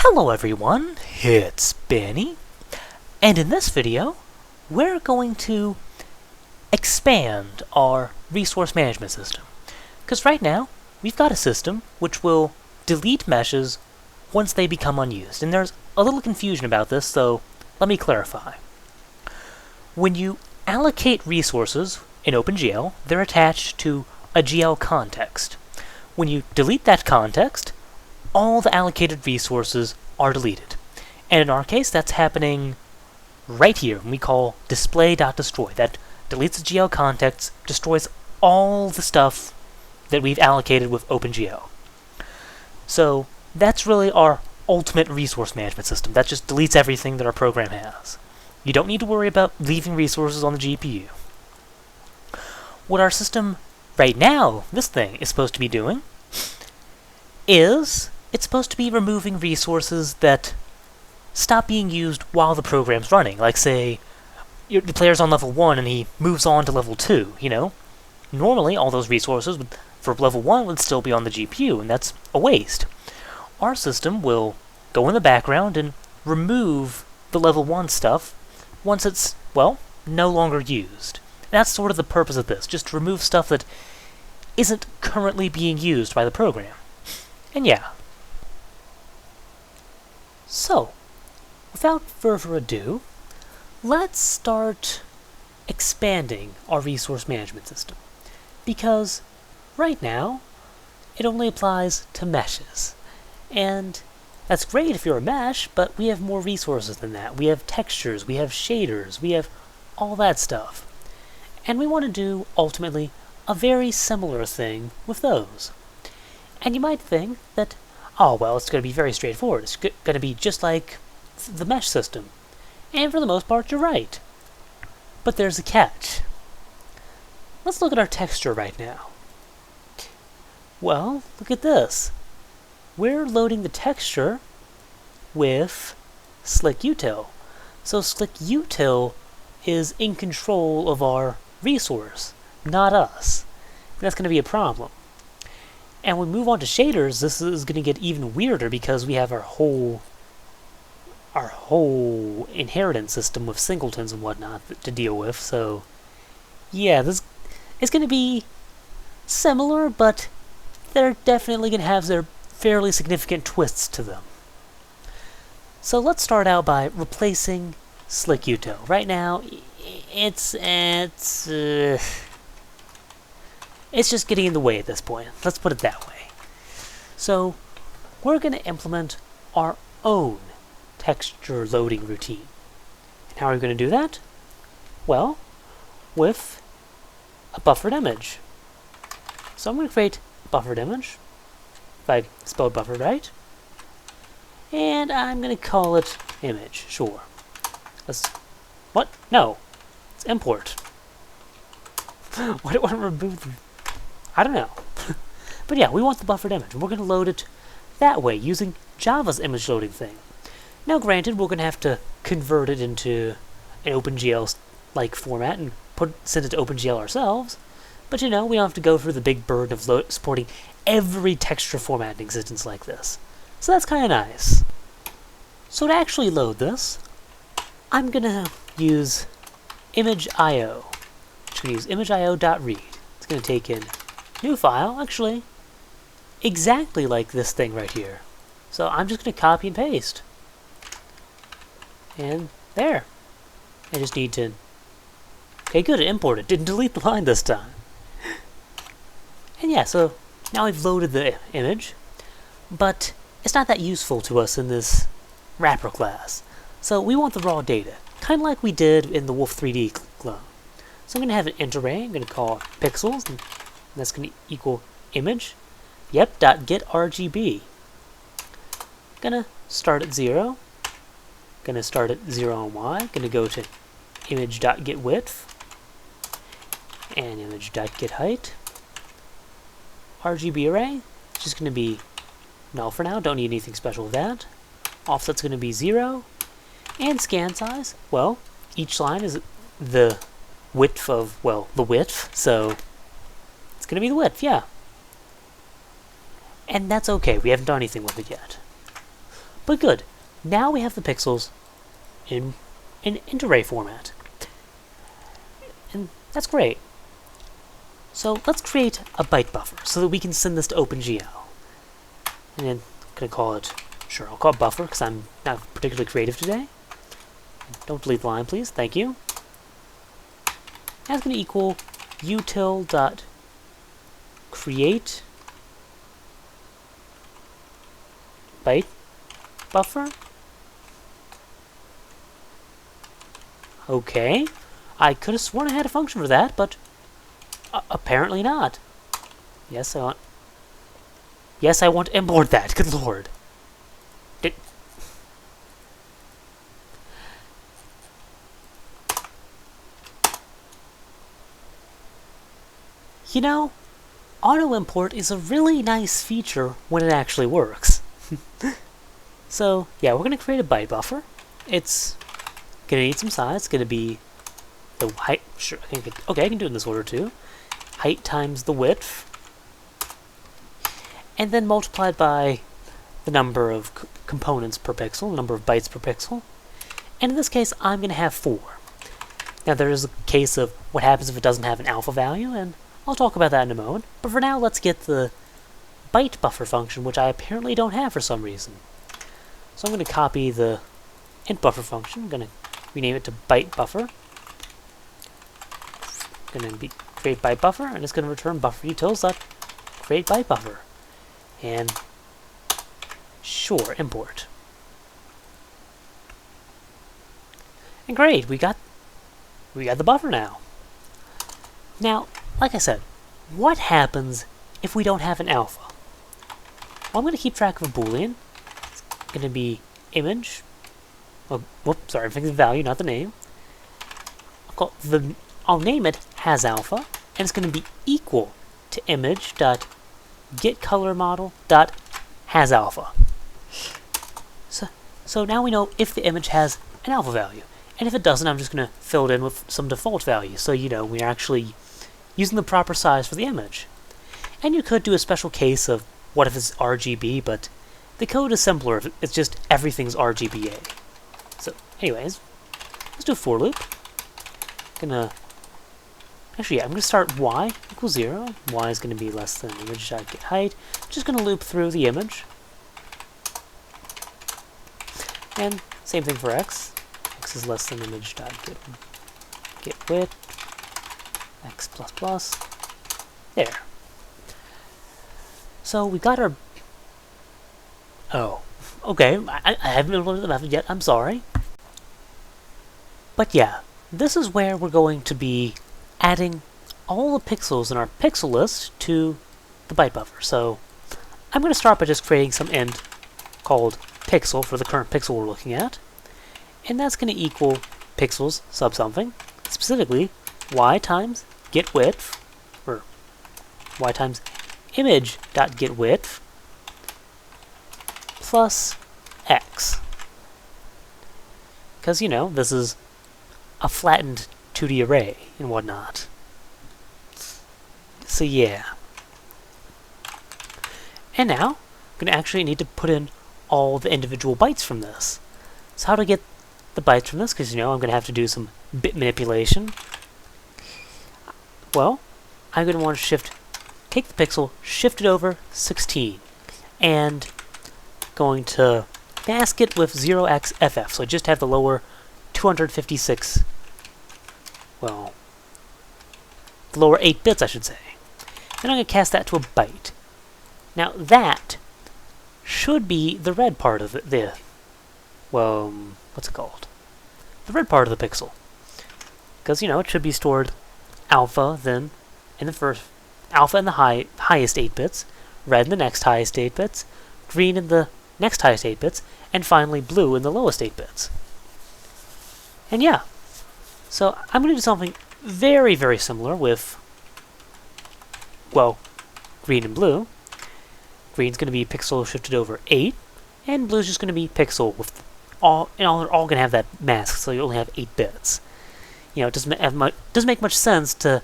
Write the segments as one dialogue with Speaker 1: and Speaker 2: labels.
Speaker 1: Hello everyone, it's Benny, and in this video, we're going to expand our resource management system. Because right now, we've got a system which will delete meshes once they become unused. And there's a little confusion about this, so let me clarify. When you allocate resources in OpenGL, they're attached to a GL context. When you delete that context, all the allocated resources are deleted. And in our case, that's happening right here, when we call display.destroy. That deletes the GL context, destroys all the stuff that we've allocated with OpenGL. So that's really our ultimate resource management system. That just deletes everything that our program has. You don't need to worry about leaving resources on the GPU. What our system right now, this thing, is supposed to be doing is it's supposed to be removing resources that stop being used while the program's running. Like, say, the player's on level 1 and he moves on to level 2, you know? Normally, all those resources for level 1 would still be on the GPU, and that's a waste. Our system will go in the background and remove the level 1 stuff once it's, well, no longer used. And that's sort of the purpose of this, just to remove stuff that isn't currently being used by the program. And yeah. So, without further ado, let's start expanding our resource management system. Because right now, it only applies to meshes. And that's great if you're a mesh, but we have more resources than that. We have textures, we have shaders, we have all that stuff. And we want to do, ultimately, a very similar thing with those. And you might think that, oh, well, it's going to be very straightforward. It's going to be just like the mesh system. And for the most part, you're right. But there's a catch. Let's look at our texture right now. Well, look at this. We're loading the texture with slick-util. So slick-util is in control of our resource, not us. And that's going to be a problem. And when we move on to shaders, this is going to get even weirder because we have our whole inheritance system with singletons and whatnot to deal with. So, yeah, this is going to be similar, but they're definitely going to have their fairly significant twists to them. So let's start out by replacing slick-util. Right now, it's just getting in the way at this point. Let's put it that way. So, we're going to implement our own texture loading routine. And how are we going to do that? Well, with a buffered image. So I'm going to create a buffered image, if I spelled buffered right. And I'm going to call it image, sure. What? No. It's import. Why do I want to remove I don't know. But yeah, we want the buffered image. We're going to load it that way, using Java's image loading thing. Now granted, we're going to have to convert it into an OpenGL-like format and send it to OpenGL ourselves. But you know, we don't have to go through the big burden of supporting every texture format in existence like this. So that's kind of nice. So to actually load this, I'm going to use image.io. I'm going to use image.io.read. It's going to take in new file, actually, exactly like this thing right here. So I'm just going to copy and paste. And there. I just need to... Okay, good, it imported. Didn't delete the line this time. And yeah, so now we've loaded the image, but it's not that useful to us in this wrapper class. So we want the raw data, kind of like we did in the Wolf 3D clone. So I'm going to have an int array. I'm going to call pixels, and that's going to equal image. Yep, .getRGB. Gonna start at 0. Gonna start at 0 on Y. Gonna go to image.getWidth and image.getHeight. RGB array, it's just gonna be null for now. Don't need anything special with that. Offset's gonna be 0. And scan size, well, each line is the width of, well, the width, so it's going to be the width, yeah. And that's okay, we haven't done anything with it yet. But good. Now we have the pixels in int array format. And that's great. So let's create a byte buffer so that we can send this to OpenGL. And then I'm going to call it, sure, I'll call it buffer because I'm not particularly creative today. Don't delete the line, please. Thank you. That's going to equal util.create byte buffer. Okay. I could have sworn I had a function for that, but apparently not. Yes, I want to import that. Good lord. You know, auto import is a really nice feature when it actually works. So, yeah, we're going to create a byte buffer. It's going to need some size. It's going to be the height. Sure, okay, I can do it in this order too. Height times the width. And then multiplied by the number of components per pixel, the number of bytes per pixel. And in this case, I'm going to have 4. Now, there is a case of what happens if it doesn't have an alpha value, and I'll talk about that in a moment. But for now, let's get the byte buffer function, which I apparently don't have for some reason. So I'm going to copy the int buffer function. I'm going to rename it to byte buffer. Going to create byte buffer, and it's going to return buffer utils.create byte buffer. And sure, import. And great, we got the buffer now. Now, like I said, what happens if we don't have an alpha? Well, I'm going to keep track of a boolean. It's going to be image. Oh, whoops, sorry, I'm thinking the value, not the name. I'll name it hasAlpha, and it's going to be equal to image.getColorModel.hasAlpha. So now we know if the image has an alpha value. And if it doesn't, I'm just going to fill it in with some default value. So, you know, we're actually using the proper size for the image. And you could do a special case of what if it's RGB, but the code is simpler if it's just everything's RGBA. So, anyways, let's do a for loop. Actually, I'm going to start y equals 0. Y is going to be less than image.getHeight. Just going to loop through the image. And same thing for x. X is less than image.getWidth. X plus plus. There. So we got our... Oh, okay. I haven't implemented the method yet. I'm sorry. But yeah, this is where we're going to be adding all the pixels in our pixel list to the byte buffer. So I'm going to start by just creating some int called pixel for the current pixel we're looking at. And that's going to equal pixels sub something, specifically y times getWidth, or y times image.getWidth plus x. Because, you know, this is a flattened 2D array and whatnot. So yeah. And now, I'm going to actually need to put in all the individual bytes from this. So how to get the bytes from this? Because, you know, I'm going to have to do some bit manipulation. Well, I'm going to want to take the pixel, shift it over 16, and going to mask it with 0xFF, so I just have the lower 256, well, the lower 8 bits, I should say. Then I'm going to cast that to a byte. Now that should be the red part of well, what's it called? The red part of the pixel. Because, you know, it should be stored alpha, then in the first, alpha in the highest 8 bits, red in the next highest 8 bits, green in the next highest 8 bits, and finally blue in the lowest 8 bits. And yeah, so I'm going to do something very, very similar with, well, green and blue. Green's going to be pixel shifted over 8, and blue's just going to be pixel with all, and all, they're all going to have that mask, so you only have 8 bits. You know, it doesn't make much sense to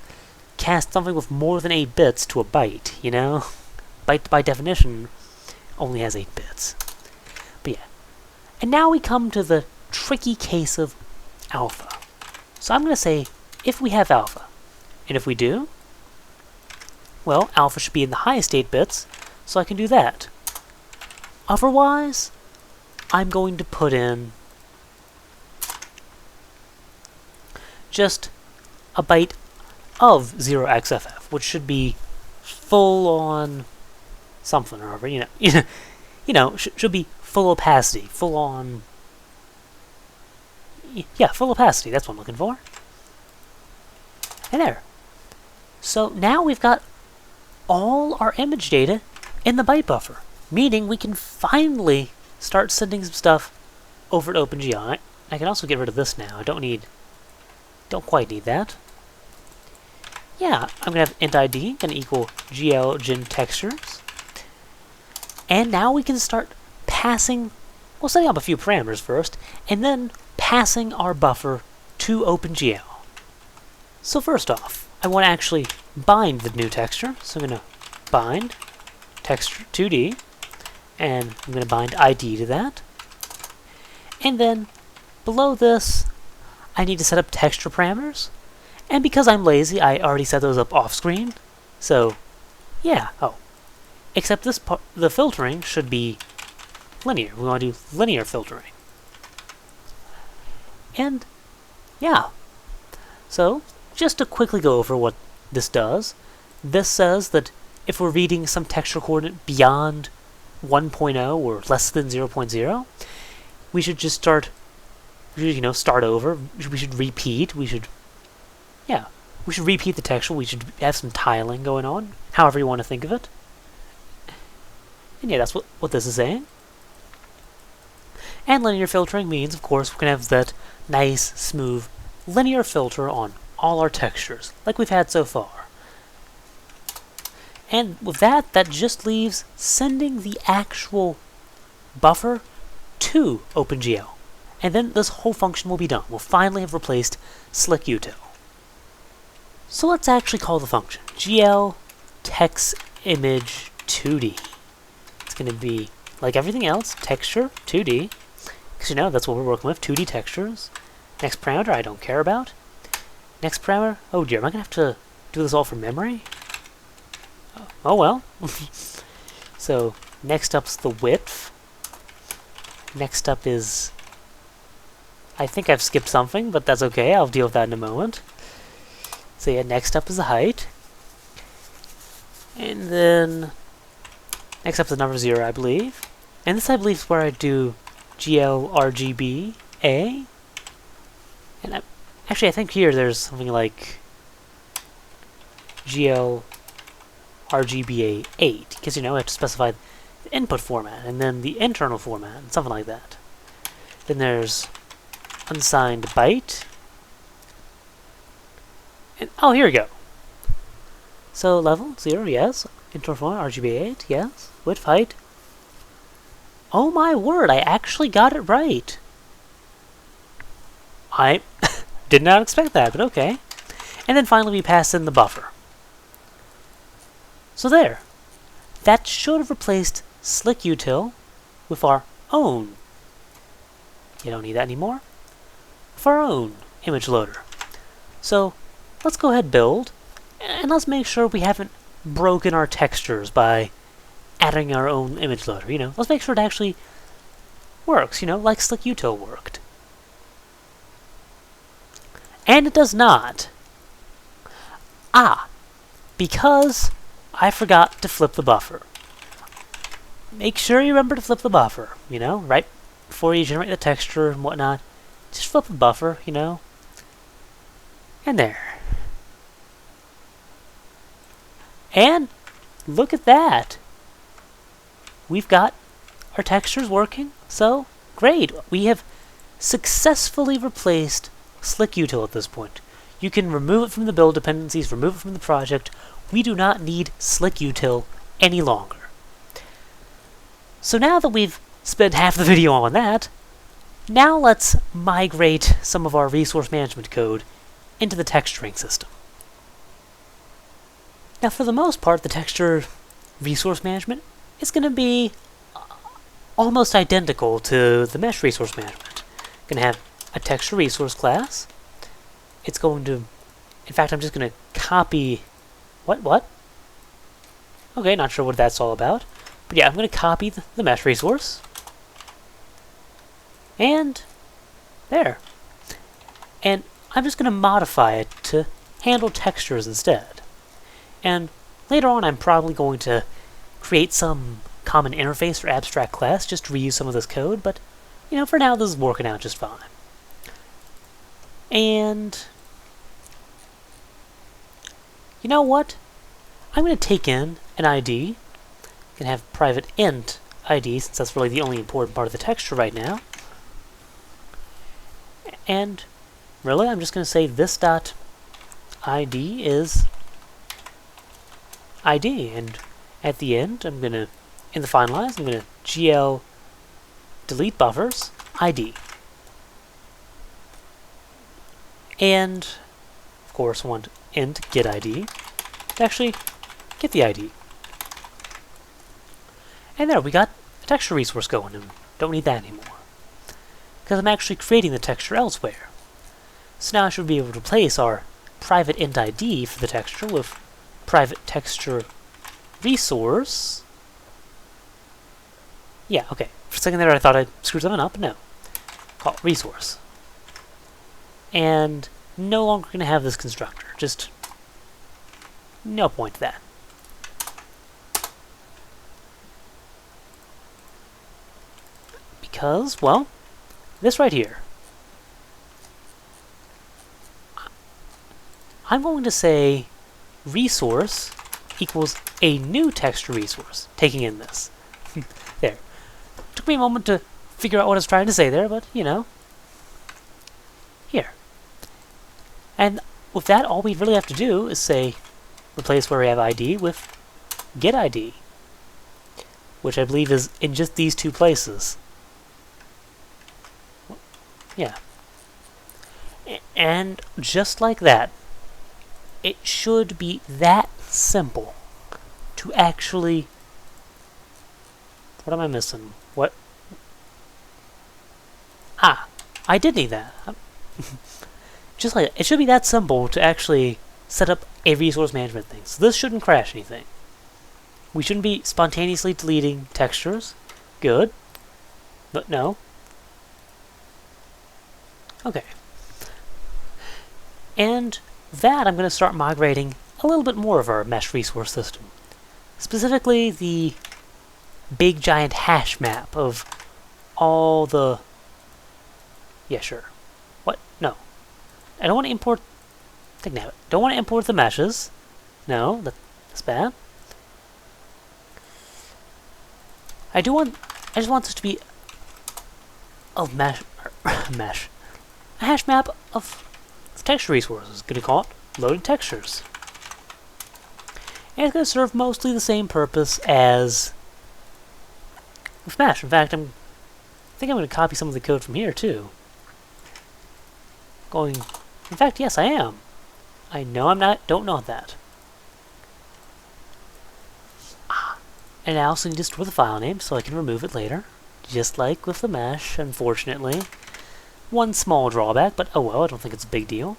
Speaker 1: cast something with more than 8 bits to a byte, you know? Byte by definition only has 8 bits. But yeah, And now we come to the tricky case of alpha. So I'm going to say if we have alpha, and if we do, well, alpha should be in the highest 8 bits, so I can do that. Otherwise, I'm going to put in just a byte of 0xff, which should be full on something or other, should be full opacity, full on, yeah, full opacity, that's what I'm looking for. And there. So now we've got all our image data in the byte buffer, meaning we can finally start sending some stuff over to OpenGL. I can also get rid of this now. I don't quite need that. Yeah, I'm going to have int id going to equal gl gen textures. And now we can start passing, well, setting up a few parameters first, and then passing our buffer to OpenGL. So first off, I want to actually bind the new texture. So I'm going to bind texture 2D, and I'm going to bind ID to that. And then below this, I need to set up texture parameters. And because I'm lazy, I already set those up off screen. So, yeah. Oh, except this part, the filtering should be linear. We want to do linear filtering. And, yeah. So, just to quickly go over what this does, this says that if we're reading some texture coordinate beyond 1.0 or less than 0.0, we should just start over. We should repeat. We should repeat the texture. We should have some tiling going on, however you want to think of it. And yeah, that's what this is saying. And linear filtering means, of course, we can have that nice, smooth, linear filter on all our textures, like we've had so far. And with that, that just leaves sending the actual buffer to OpenGL. And then this whole function will be done. We'll finally have replaced slick-util. So let's actually call the function gl text image 2D. It's going to be, like everything else, texture 2D. Because that's what we're working with, 2D textures. Next parameter, I don't care about. Next parameter, oh dear, am I going to have to do this all from memory? Oh well. So, next up's the width. Next up is, I think I've skipped something, but that's okay, I'll deal with that in a moment. So yeah, next up is the height. And then, next up is the number 0, I believe. And this, I believe, is where I do GLRGBA. And actually, I think here there's something like GLRGBA 8, because, I have to specify the input format, and then the internal format, and something like that. Then there's unsigned byte. And, oh, here we go. So level 0, yes. Internal format, RGB 8, yes. Width, height. Oh my word, I actually got it right. I did not expect that, but okay. And then finally we pass in the buffer. So there. That should have replaced slick-util with our own. You don't need that anymore. With our own image loader. So let's go ahead and build, and let's make sure we haven't broken our textures by adding our own image loader. Let's make sure it actually works, like slick-util worked. And it does not. Because I forgot to flip the buffer. Make sure you remember to flip the buffer, right before you generate the texture and whatnot. Just flip the buffer, and there. And look at that. We've got our textures working, so great. We have successfully replaced slick-util at this point. You can remove it from the build dependencies, remove it from the project. We do not need slick-util any longer. So now that we've spent half the video on that, now let's migrate some of our resource management code into the texturing system. Now, for the most part, the texture resource management is going to be almost identical to the mesh resource management. Going to have a texture resource class. It's going to, in fact, I'm just going to copy, what? Okay, not sure what that's all about. But yeah, I'm going to copy the mesh resource. And there. And I'm just going to modify it to handle textures instead. And later on, I'm probably going to create some common interface or abstract class just to reuse some of this code, but you know, for now this is working out just fine. And you know what? I'm going to take in an ID. I'm going to have private int ID, since that's really the only important part of the texture right now. And really, I'm just going to say this dot ID is ID, and at the end, I'm going to, in the finalize, I'm going to gl delete buffers ID. And of course, I want int get ID to actually get the ID. And there, we got a texture resource going, and don't need that anymore, because I'm actually creating the texture elsewhere. So now I should be able to replace our private int ID for the texture with private texture resource. Yeah, okay. For a second there I thought I screwed something up. No. Call it resource. And no longer going to have this constructor. Just no point to that. Because, well, this right here. I'm going to say resource equals a new texture resource, taking in this. There. Took me a moment to figure out what I was trying to say there, but, you know. Here. And with that, all we really have to do is say, replace where we have ID with get ID, which I believe is in just these two places. Yeah. And just like that, it should be that simple to actually... What am I missing? What? Ah, I did need that. Just like that. It should be that simple to actually set up a resource management thing. So this shouldn't crash anything. We shouldn't be spontaneously deleting textures. Good. But no. Okay. And that I'm going to start migrating a little bit more of our mesh resource system. Specifically the big giant hash map of all the... Yeah, sure. What? No. I don't want to import... Don't want to import the meshes. No, that's bad. I just want this to be a mesh... mesh. A hash map of texture resources. Going to call it loaded textures. And it's going to serve mostly the same purpose as with mesh. In fact, I think I'm going to copy some of the code from here too. In fact, yes, I am. I know I'm not, don't know that. And I also need to store the file name so I can remove it later. Just like with the mesh, unfortunately. One small drawback, but oh well, I don't think it's a big deal.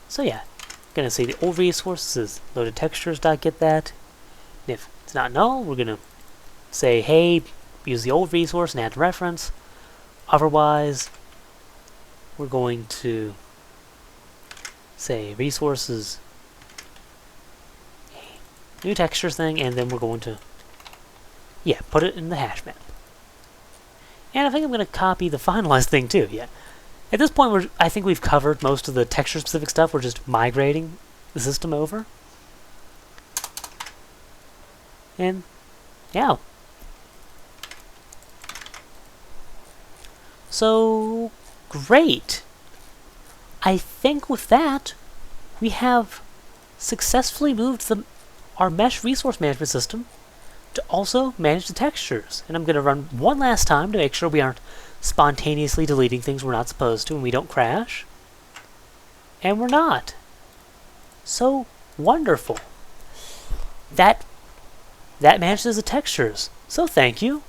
Speaker 1: So yeah, gonna say the old resource is loaded textures.get that. And if it's not null, we're gonna say, hey, use the old resource and add reference. Otherwise, we're going to say resources new textures thing, and then we're going to put it in the hash map. And I think I'm going to copy the finalized thing too. Yeah. At this point, I think we've covered most of the texture-specific stuff. We're just migrating the system over. And, yeah. So, great. I think with that, we have successfully moved our mesh resource management system to also manage the textures. And I'm going to run one last time to make sure we aren't spontaneously deleting things we're not supposed to and we don't crash. And we're not. So wonderful. That manages the textures. So thank you.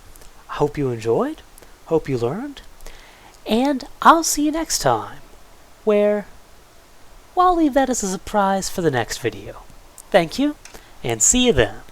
Speaker 1: I hope you enjoyed. Hope you learned. And I'll see you next time, where, well, I'll leave that as a surprise for the next video. Thank you, and see you then.